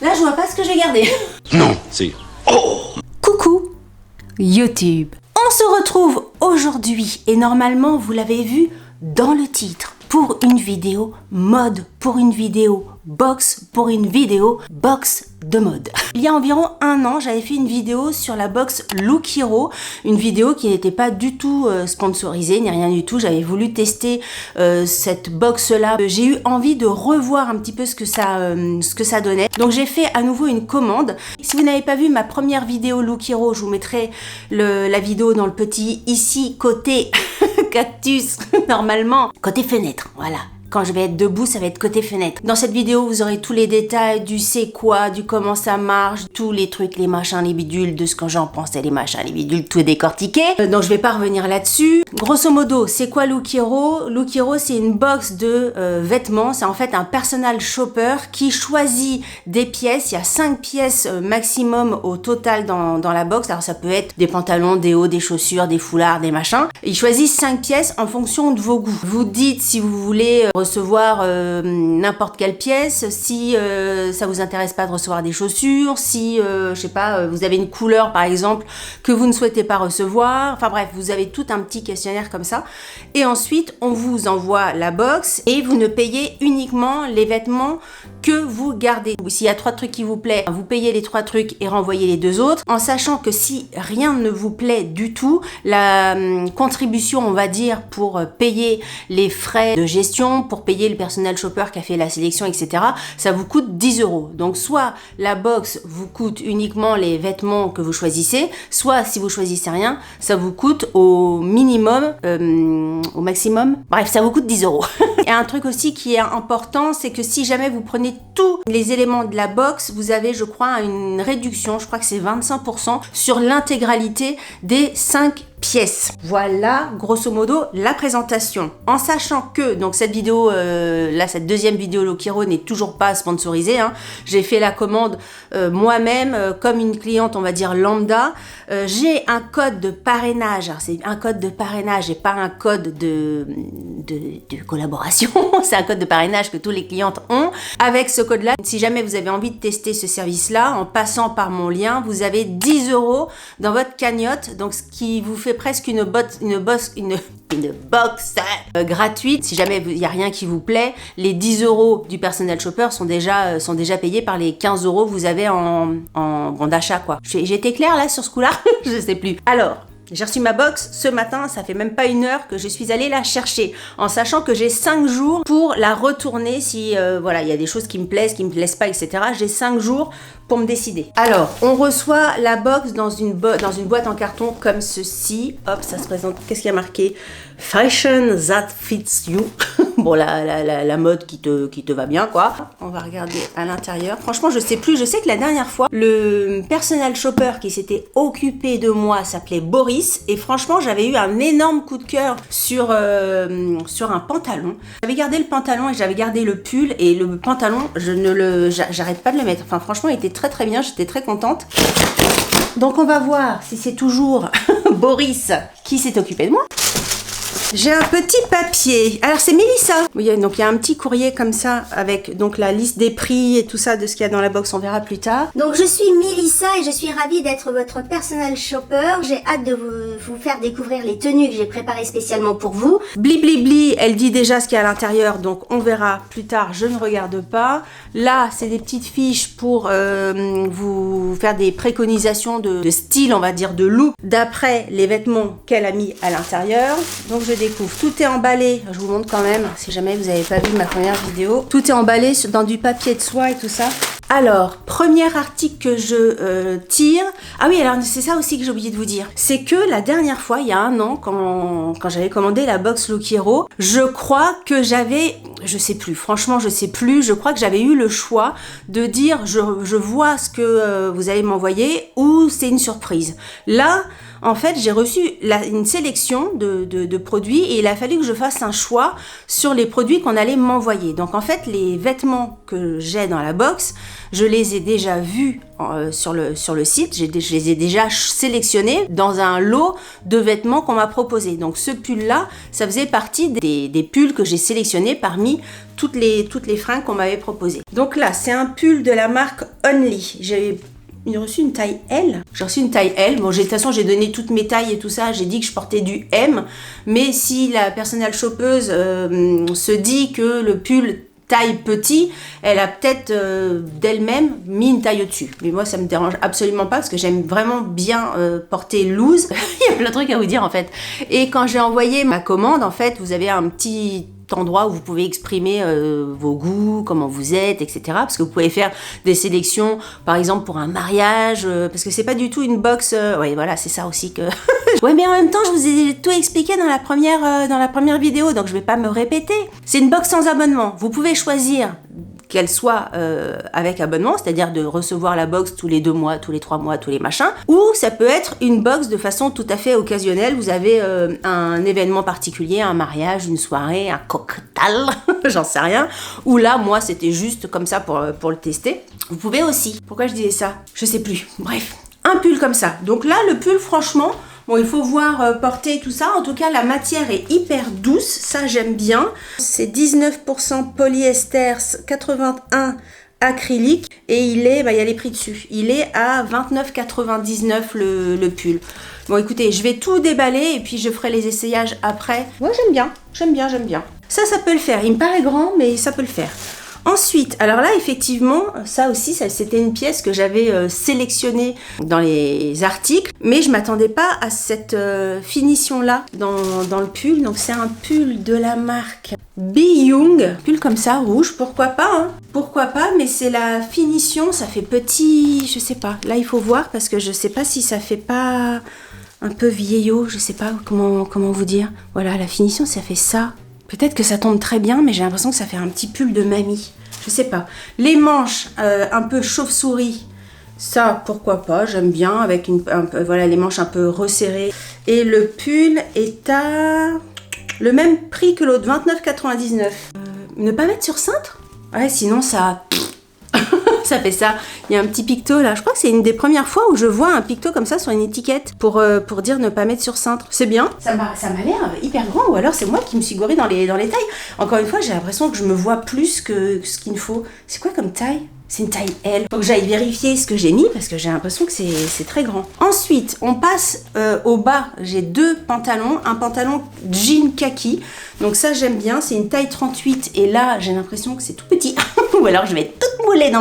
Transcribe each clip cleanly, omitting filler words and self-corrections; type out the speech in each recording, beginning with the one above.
Là, je vois pas ce que j'ai gardé. Non, c'est... Oh! Coucou YouTube. On se retrouve aujourd'hui et normalement, vous l'avez vu dans le titre, pour une vidéo mode, pour une vidéo box, pour une vidéo box de mode. Il y a environ un an, j'avais fait une vidéo sur la box Look Hero, une vidéo qui n'était pas du tout sponsorisée, ni rien du tout. J'avais voulu tester cette box-là. J'ai eu envie de revoir un petit peu ce que ça donnait. Donc j'ai fait à nouveau une commande. Si vous n'avez pas vu ma première vidéo Look Hero, je vous mettrai la vidéo dans le petit ici côté cactus, normalement côté fenêtre, voilà. Quand je vais être debout, ça va être côté fenêtre. Dans cette vidéo, vous aurez tous les détails du c'est quoi, du comment ça marche, tous les trucs, les machins, les bidules, de ce que j'en pensais, les machins, les bidules, tout est décortiqué. Donc je vais pas revenir là-dessus. Grosso modo, c'est quoi Look Hero? Look Hero, c'est une box de vêtements. C'est en fait un personal shopper qui choisit des pièces. Il y a 5 pièces maximum au total dans la box. Alors ça peut être des pantalons, des hauts, des chaussures, des foulards, des machins. Ils choisissent 5 pièces en fonction de vos goûts. Vous dites si vous voulez recevoir n'importe quelle pièce, si ça vous intéresse pas de recevoir des chaussures, si je sais pas, vous avez une couleur par exemple que vous ne souhaitez pas recevoir, enfin bref, vous avez tout un petit questionnaire comme ça et ensuite on vous envoie la box et vous ne payez uniquement les vêtements que vous gardez. S'il y a 3 trucs qui vous plaît, vous payez les 3 trucs et renvoyez les 2 autres, en sachant que si rien ne vous plaît du tout, la contribution on va dire pour payer les frais de gestion, pour payer le personnel shopper qui a fait la sélection, etc. ça vous coûte 10 €. Donc soit la box vous coûte uniquement les vêtements que vous choisissez, soit si vous choisissez rien, ça vous coûte au minimum, au maximum, bref, ça vous coûte 10 €. Et un truc aussi qui est important, c'est que si jamais vous prenez tous les éléments de la box, vous avez, je crois, une réduction, je crois que c'est 25% sur l'intégralité des 5 pièces. Voilà, grosso modo, la présentation. En sachant que, donc cette vidéo, là, cette deuxième vidéo Look Hero n'est toujours pas sponsorisée, hein. J'ai fait la commande moi-même, comme une cliente, on va dire lambda. J'ai un code de parrainage. Alors, c'est un code de parrainage et pas un code de collaboration. C'est un code de parrainage que tous les clientes ont. Avec ce code-là, si jamais vous avez envie de tester ce service-là, en passant par mon lien, vous avez 10 € dans votre cagnotte, donc ce qui vous fait presque une box gratuite. Si jamais il n'y a rien qui vous plaît, les 10 € du personnel shopper sont déjà payés par les 15 € que vous avez en bon d'achat, quoi. J'ai été claire là sur ce coup-là? Je sais plus. Alors, j'ai reçu ma box ce matin, ça fait même pas une heure que je suis allée la chercher, en sachant que j'ai 5 jours pour la retourner si voilà, il y a des choses qui me plaisent pas, etc. J'ai 5 jours pour me décider. Alors, on reçoit la box dans une boîte en carton comme ceci. Hop, ça se présente. Qu'est-ce qu'il y a marqué? Fashion that fits you. Bon, la mode qui te va bien, quoi. On va regarder à l'intérieur. Franchement, je sais plus. Je sais que la dernière fois, le personal shopper qui s'était occupé de moi s'appelait Boris. Et franchement, j'avais eu un énorme coup de cœur sur un pantalon. J'avais gardé le pantalon et j'avais gardé le pull. Et le pantalon, j'arrête pas de le mettre. Enfin, franchement, il était très très bien. J'étais très contente. Donc, on va voir si c'est toujours Boris qui s'est occupé de moi. J'ai un petit papier. Alors c'est Mélissa. Oui, donc il y a un petit courrier comme ça avec donc la liste des prix et tout ça de ce qu'il y a dans la box. On verra plus tard. Donc je suis Mélissa et je suis ravie d'être votre personal shopper. J'ai hâte de vous faire découvrir les tenues que j'ai préparées spécialement pour vous. Blibli, elle dit déjà ce qu'il y a à l'intérieur, donc on verra plus tard. Je ne regarde pas. Là, c'est des petites fiches pour vous faire des préconisations de style, on va dire de look, d'après les vêtements qu'elle a mis à l'intérieur. Donc je découvre. Tout est emballé. Je vous montre quand même, si jamais vous n'avez pas vu ma première vidéo. Tout est emballé dans du papier de soie et tout ça. Alors, premier article que je tire. Ah oui, alors c'est ça aussi que j'ai oublié de vous dire. C'est que la dernière fois, il y a un an, quand j'avais commandé la box Look Hero, je crois que j'avais, je sais plus, franchement je sais plus, je crois que j'avais eu le choix de dire je vois ce que vous allez m'envoyer ou c'est une surprise. Là, en fait, j'ai reçu une sélection de produits et il a fallu que je fasse un choix sur les produits qu'on allait m'envoyer. Donc en fait, les vêtements que j'ai dans la box, je les ai déjà vus sur le site, je les ai déjà sélectionnés dans un lot de vêtements qu'on m'a proposé. Donc ce pull-là, ça faisait partie des pulls que j'ai sélectionnés parmi toutes les fringues qu'on m'avait proposées. Donc là, c'est un pull de la marque Only. J'ai reçu une taille L. J'ai reçu une taille L. Bon, de toute façon, j'ai donné toutes mes tailles et tout ça. J'ai dit que je portais du M. Mais si la personnelle shoppeuse se dit que le pull taille petit, elle a peut-être d'elle-même mis une taille au-dessus. Mais moi, ça me dérange absolument pas parce que j'aime vraiment bien porter loose. Il y a plein de trucs à vous dire en fait. Et quand j'ai envoyé ma commande, en fait, vous avez un petit endroit où vous pouvez exprimer vos goûts, comment vous êtes, etc. Parce que vous pouvez faire des sélections, par exemple pour un mariage, parce que c'est pas du tout une box. Ouais, voilà, c'est ça aussi que. Ouais, mais en même temps, je vous ai tout expliqué dans la première vidéo, donc je vais pas me répéter. C'est une box sans abonnement. Vous pouvez choisir qu'elle soit avec abonnement, c'est-à-dire de recevoir la box tous les 2 mois, tous les 3 mois, tous les machins, ou ça peut être une box de façon tout à fait occasionnelle. Vous avez un événement particulier, un mariage, une soirée, un cocktail, j'en sais rien, ou là, moi, c'était juste comme ça pour le tester. Vous pouvez aussi. Pourquoi je disais ça? Je sais plus. Bref, un pull comme ça. Donc là, le pull, franchement, bon, il faut voir porter tout ça. En tout cas, la matière est hyper douce. Ça, j'aime bien. C'est 19% polyester, 81 acrylique. Et il y a les prix dessus. Il est à 29,99 le pull. Bon, écoutez, je vais tout déballer et puis je ferai les essayages après. Ouais, j'aime bien. Ça peut le faire. Il me paraît grand, mais ça peut le faire. Ensuite, alors là, effectivement, ça aussi, c'était une pièce que j'avais sélectionnée dans les articles, mais je m'attendais pas à cette finition-là dans le pull. Donc, c'est un pull de la marque Young, pull comme ça, rouge, pourquoi pas, hein. Pourquoi pas, mais c'est la finition, ça fait petit, je sais pas. Là, il faut voir parce que je sais pas si ça fait pas un peu vieillot, je sais pas comment vous dire. Voilà, la finition, ça fait ça. Peut-être que ça tombe très bien, mais j'ai l'impression que ça fait un petit pull de mamie. Je sais pas. Les manches un peu chauve-souris, ça, pourquoi pas, j'aime bien, avec voilà, les manches un peu resserrées. Et le pull est à le même prix que l'autre, 29,99. Ne pas mettre sur cintre? Ouais, sinon ça... ça fait ça. Il y a un petit picto là. Je crois que c'est une des premières fois où je vois un picto comme ça sur une étiquette pour dire ne pas mettre sur cintre. C'est bien. Ça m'a l'air hyper grand, ou alors c'est moi qui me suis gourée dans les tailles. Encore une fois, j'ai l'impression que je me vois plus que ce qu'il me faut. C'est quoi comme taille? C'est une taille L. Faut que j'aille vérifier ce que j'ai mis parce que j'ai l'impression que c'est très grand. Ensuite, on passe au bas. J'ai 2 pantalons. Un pantalon jean kaki. Donc ça, j'aime bien. C'est une taille 38. Et là, j'ai l'impression que c'est tout petit. Ou alors, je vais être toute moulée dans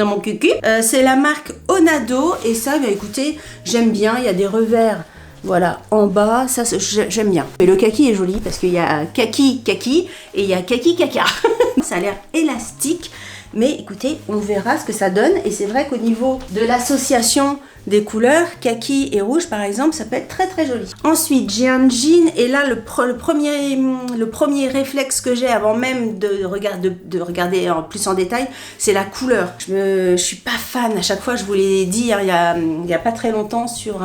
mon cucu. C'est la marque Onado. Et ça, bah, écoutez, j'aime bien. Il y a des revers. Voilà, en bas, ça j'aime bien. Et le kaki est joli parce qu'il y a kaki et il y a kaki caca. Ça a l'air élastique. Mais écoutez, on verra ce que ça donne. Et c'est vrai qu'au niveau de l'association des couleurs, kaki et rouge par exemple, ça peut être très très joli. Ensuite, j'ai un jean et là le premier réflexe que j'ai avant même de regarder en plus en détail, c'est la couleur. Je suis pas fan. À chaque fois, je vous l'ai dit, hein, il y a pas très longtemps sur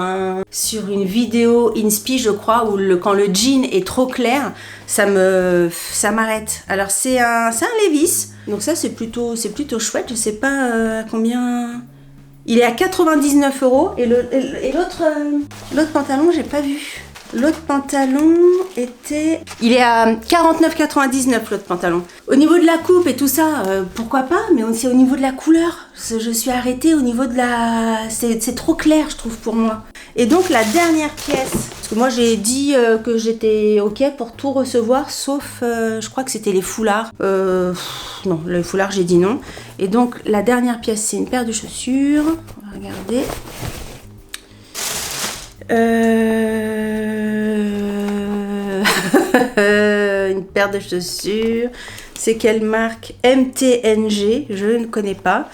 une vidéo Inspi, je crois, où quand le jean est trop clair, ça m'arrête. Alors c'est un Levi's. Donc ça c'est plutôt chouette. Je sais pas à combien. Il est à 99 € et l'autre pantalon, j'ai pas vu. L'autre pantalon il est à 49,99 l'autre pantalon. Au niveau de la coupe et tout ça, pourquoi pas, mais c'est au niveau de la couleur. Je suis arrêtée au niveau de c'est trop clair, je trouve, pour moi. Et donc la dernière pièce, parce que moi j'ai dit que j'étais ok pour tout recevoir, sauf je crois que c'était les foulards. Non, les foulards j'ai dit non. Et donc la dernière pièce, c'est une paire de chaussures. On va regarder. Une paire de chaussures. C'est quelle marque? MTNG, je ne connais pas.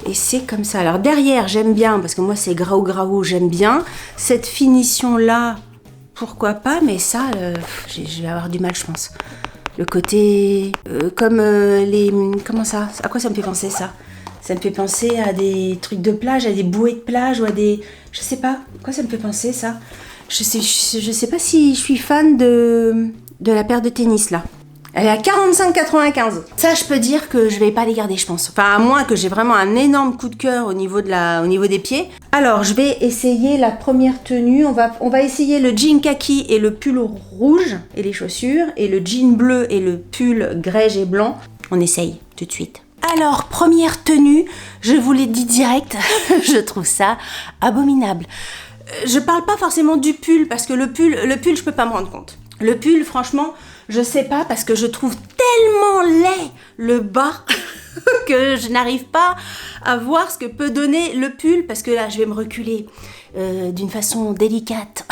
Et c'est comme ça. Alors derrière, j'aime bien, parce que moi c'est graou, j'aime bien. Cette finition-là, pourquoi pas, mais ça, je vais avoir du mal, je pense. Le côté, comme comment ça? À quoi ça me fait penser ça? Ça me fait penser à des trucs de plage, à des bouées de plage, ou à des... Je sais pas, à quoi ça me fait penser ça? Je sais pas si je suis fan de la paire de tennis là. Elle est à 45,95. Ça, je peux dire que je vais pas les garder, je pense. Enfin, à moins que j'ai vraiment un énorme coup de cœur au niveau des pieds. Alors, je vais essayer la première tenue. On va essayer le jean kaki et le pull rouge et les chaussures, et le jean bleu et le pull grège et blanc. On essaye tout de suite. Alors, première tenue, je vous l'ai dit direct, je trouve ça abominable. Je parle pas forcément du pull, parce que le pull, je peux pas me rendre compte. Le pull, franchement, je sais pas, parce que je trouve tellement laid le bas que je n'arrive pas à voir ce que peut donner le pull, parce que là, je vais me reculer d'une façon délicate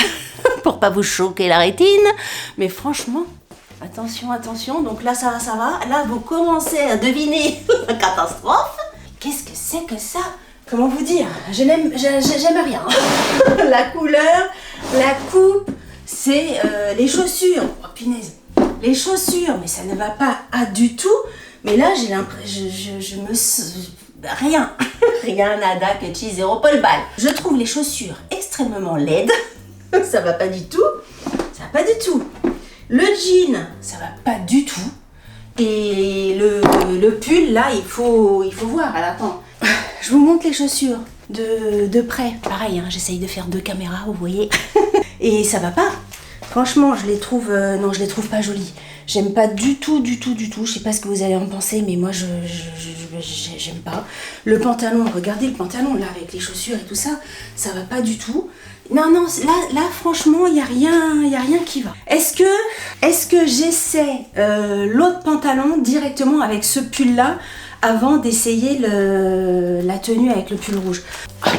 pour pas vous choquer la rétine. Mais franchement, attention, attention. Donc là, ça va. Là, vous commencez à deviner la catastrophe. Qu'est-ce que c'est que ça? Comment vous dire? J'aime rien. La couleur, la coupe, c'est les chaussures. Oh punaise. Les chaussures, mais ça ne va pas du tout. Mais là, j'ai l'impression, je me... Rien. Rien, nada, que chi, zéro, Paul Bal. Je trouve les chaussures extrêmement laides. Ça va pas du tout. Ça va pas du tout. Le jean, ça va pas du tout. Et le pull, là, il faut voir. Alors, attends. Je vous montre les chaussures de près. Pareil, hein, j'essaye de faire 2 caméras, vous voyez. Et ça va pas. Franchement, je les trouve... non, je les trouve pas jolies. J'aime pas du tout. Je sais pas ce que vous allez en penser, mais moi, j'aime pas. Le pantalon, regardez le pantalon, là, avec les chaussures et tout ça, ça va pas du tout. Non, là franchement, il y a rien qui va. Est-ce que j'essaie l'autre pantalon directement avec ce pull-là avant d'essayer la tenue avec le pull rouge? Ah,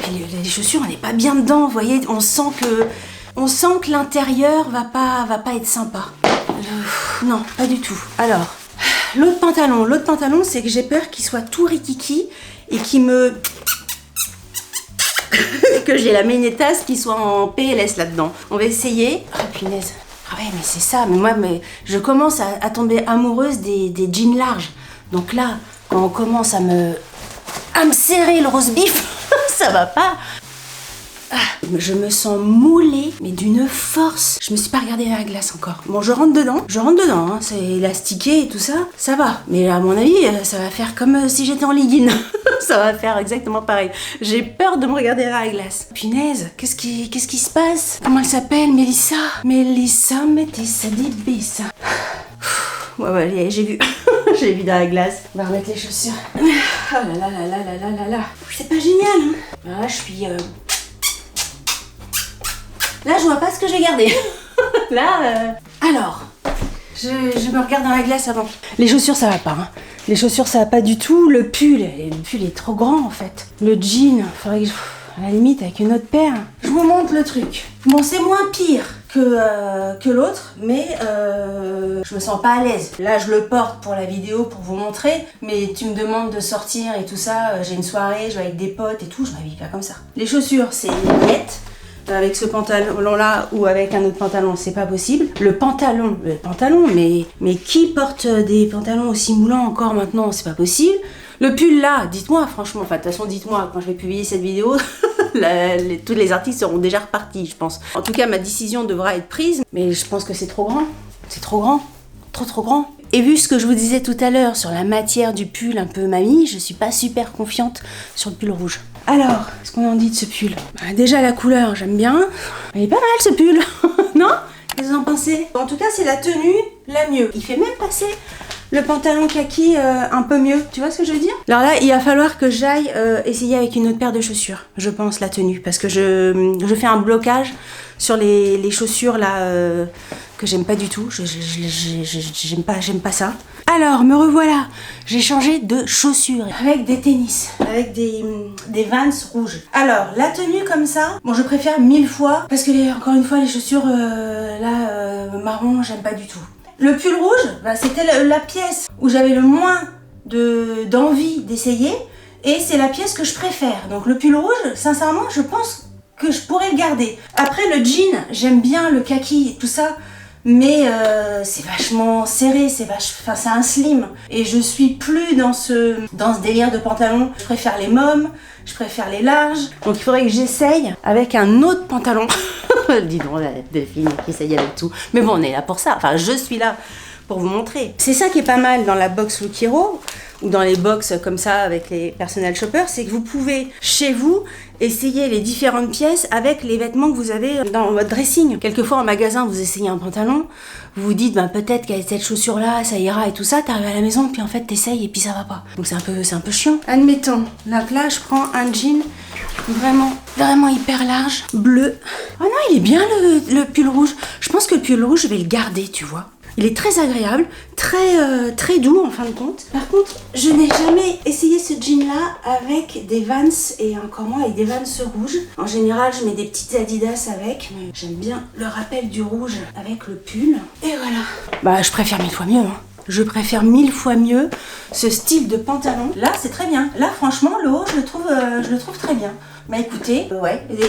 les chaussures, on n'est pas bien dedans, vous voyez, on sent que l'intérieur va pas être sympa. Non, pas du tout. Alors, l'autre pantalon, c'est que j'ai peur qu'il soit tout rikiki et qu'il me... que j'ai la ménétasse qui soit en PLS là-dedans. On va essayer. Ah, punaise. Ah ouais, mais c'est ça. Mais je commence à tomber amoureuse des jeans larges. Donc là, quand on commence à me serrer le roast beef, ça va pas. Ah, je me sens moulée, mais d'une force. Je me suis pas regardée dans la glace encore. Bon, je rentre dedans, hein, c'est élastiqué et tout ça, ça va. Mais à mon avis, ça va faire comme si j'étais en legging. Ça va faire exactement pareil. J'ai peur de me regarder dans la glace. Punaise, qu'est-ce qui se passe? Comment elle s'appelle? Mélissa Métissa Dibissa. Ouais, j'ai vu. J'ai vu dans la glace. On va remettre les chaussures. Oh là. C'est pas génial, hein? Voilà, je suis... Là, je vois pas ce que j'ai gardé. Là, alors, je me regarde dans la glace avant. Les chaussures, ça va pas. Hein. Les chaussures, ça va pas du tout. Le pull est trop grand, en fait. Le jean, faudrait que à la limite, avec une autre paire. Je vous montre le truc. Bon, c'est moins pire que l'autre, mais je me sens pas à l'aise. Là, je le porte pour la vidéo, pour vous montrer, mais tu me demandes de sortir et tout ça. J'ai une soirée, je vais avec des potes et tout, je m'habille pas comme ça. Les chaussures, c'est net. Avec ce pantalon-là ou avec un autre pantalon, c'est pas possible. Le pantalon, mais qui porte des pantalons aussi moulants encore maintenant? C'est pas possible. Le pull là, dites-moi franchement, enfin de toute façon dites-moi quand je vais publier cette vidéo, tous les artistes seront déjà repartis, je pense. En tout cas, ma décision devra être prise, mais je pense que c'est trop grand. C'est trop grand. Trop grand. Et vu ce que je vous disais tout à l'heure sur la matière du pull un peu mamie, je suis pas super confiante sur le pull rouge. Alors, qu'est-ce qu'on en dit de ce pull? Déjà la couleur, j'aime bien. Il est pas mal ce pull, non? Qu'est-ce que vous en pensez? En tout cas, c'est la tenue la mieux. Il fait même passer le pantalon kaki un peu mieux. Tu vois ce que je veux dire? Alors là, il va falloir que j'aille essayer avec une autre paire de chaussures, je pense, la tenue. Parce que je fais un blocage sur les chaussures là que j'aime pas du tout. J'aime pas ça. Alors, me revoilà. J'ai changé de chaussures avec des tennis, avec des Vans rouges. Alors, la tenue comme ça, bon, je préfère 1000 fois parce que encore une fois, les chaussures marron, j'aime pas du tout. Le pull rouge, bah, c'était la pièce où j'avais le moins d'envie d'essayer et c'est la pièce que je préfère. Donc le pull rouge, sincèrement, je pense que je pourrais le garder. Après le jean, j'aime bien le kaki et tout ça, mais c'est vachement serré, c'est un slim. Et je suis plus dans ce délire de pantalon. Je préfère les mômes, je préfère les larges. Donc il faudrait que j'essaye avec un autre pantalon. Dis donc, la Delphine qui essaye avec tout. Mais bon, on est là pour ça. Enfin, je suis là pour vous montrer. C'est ça qui est pas mal dans la box Look Hero, ou dans les box comme ça avec les personnel shoppers, c'est que vous pouvez, chez vous, essayer les différentes pièces avec les vêtements que vous avez dans votre dressing. Quelquefois en magasin, vous essayez un pantalon, vous vous dites peut-être qu'avec cette chaussure-là, ça ira et tout ça, t'arrives à la maison, puis en fait t'essayes et puis ça va pas. Donc c'est un peu chiant. Admettons, là je prends un jean vraiment hyper large, bleu. Oh non, il est bien le pull rouge. Je pense que le pull rouge, je vais le garder, tu vois. Il est très agréable, très doux en fin de compte. Par contre, je n'ai jamais essayé ce jean-là avec des Vans et encore moins avec des Vans rouges. En général, je mets des petites Adidas avec. J'aime bien le rappel du rouge avec le pull. Et voilà. Je préfère 1000 fois mieux. Je préfère 1000 fois mieux ce style de pantalon. Là, c'est très bien. Là, franchement, le haut, je le trouve très bien. Écoutez,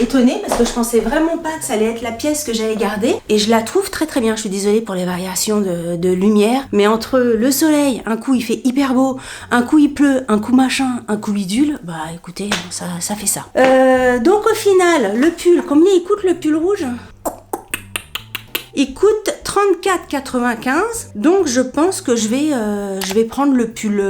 étonnée parce que je pensais vraiment pas que ça allait être la pièce que j'allais garder et je la trouve très bien. Je suis désolée pour les variations de lumière, mais entre le soleil, un coup il fait hyper beau, un coup il pleut, un coup machin, un coup bidule, écoutez, ça fait ça. Donc au final, le pull, combien il coûte le pull rouge ? Il coûte 34,95, donc je pense que je vais prendre le pull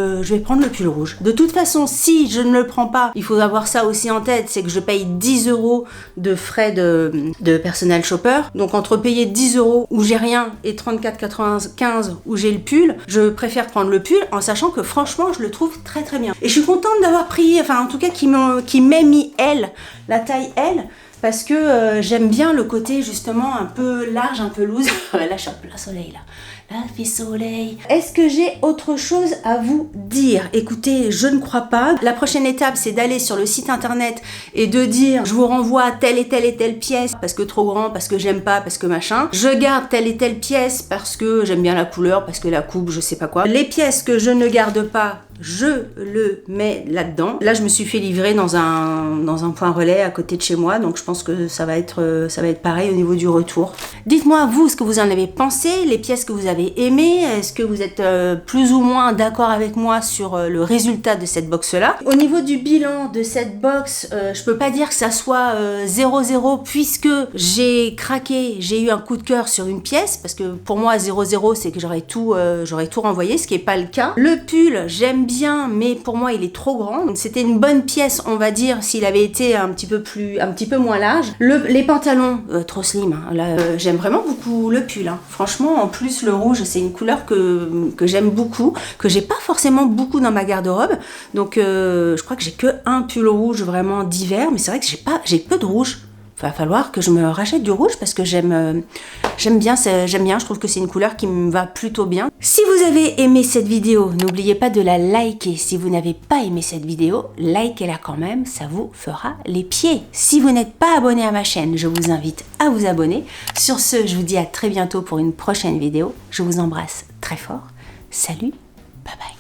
rouge. De toute façon, si je ne le prends pas, il faut avoir ça aussi en tête, c'est que je paye 10 € de frais de personnel shopper. Donc entre payer 10 € où j'ai rien et 34,95 où j'ai le pull, je préfère prendre le pull en sachant que franchement, je le trouve très bien. Et je suis contente d'avoir pris, en tout cas qui m'ait mis L, la taille L. Parce que j'aime bien le côté justement un peu large, un peu loose. Là, je suis en plein soleil, là. Là, il fait soleil. Est-ce que j'ai autre chose à vous dire ? Écoutez, je ne crois pas. La prochaine étape, c'est d'aller sur le site internet et de dire je vous renvoie telle et telle pièce parce que trop grand, parce que j'aime pas, parce que machin. Je garde telle et telle pièce parce que j'aime bien la couleur, parce que la coupe, je sais pas quoi. Les pièces que je ne garde pas, je le mets là-dedans. Là, je me suis fait livrer dans un point relais à côté de chez moi, donc je pense que ça va être pareil au niveau du retour. Dites-moi, vous, ce que vous en avez pensé, les pièces que vous avez aimées, est-ce que vous êtes plus ou moins d'accord avec moi sur le résultat de cette box-là. Au niveau du bilan de cette box, je peux pas dire que ça soit 0-0 puisque j'ai craqué, j'ai eu un coup de cœur sur une pièce, parce que pour moi 0-0 c'est que j'aurais tout renvoyé, ce qui est pas le cas. Le pull, j'aime bien, mais pour moi il est trop grand. Donc c'était une bonne pièce, on va dire, s'il avait été un petit peu moins large. Les pantalons, trop slim. Hein. Là, j'aime vraiment beaucoup le pull. Hein. Franchement, en plus le rouge, c'est une couleur que j'aime beaucoup, que j'ai pas forcément beaucoup dans ma garde-robe. Donc je crois que j'ai que un pull rouge vraiment d'hiver, mais c'est vrai que j'ai peu de rouge. Il va falloir que je me rachète du rouge parce que j'aime bien, je trouve que c'est une couleur qui me va plutôt bien. Si vous avez aimé cette vidéo, n'oubliez pas de la liker. Si vous n'avez pas aimé cette vidéo, likez-la quand même, ça vous fera les pieds. Si vous n'êtes pas abonné à ma chaîne, je vous invite à vous abonner. Sur ce, je vous dis à très bientôt pour une prochaine vidéo. Je vous embrasse très fort. Salut, bye bye.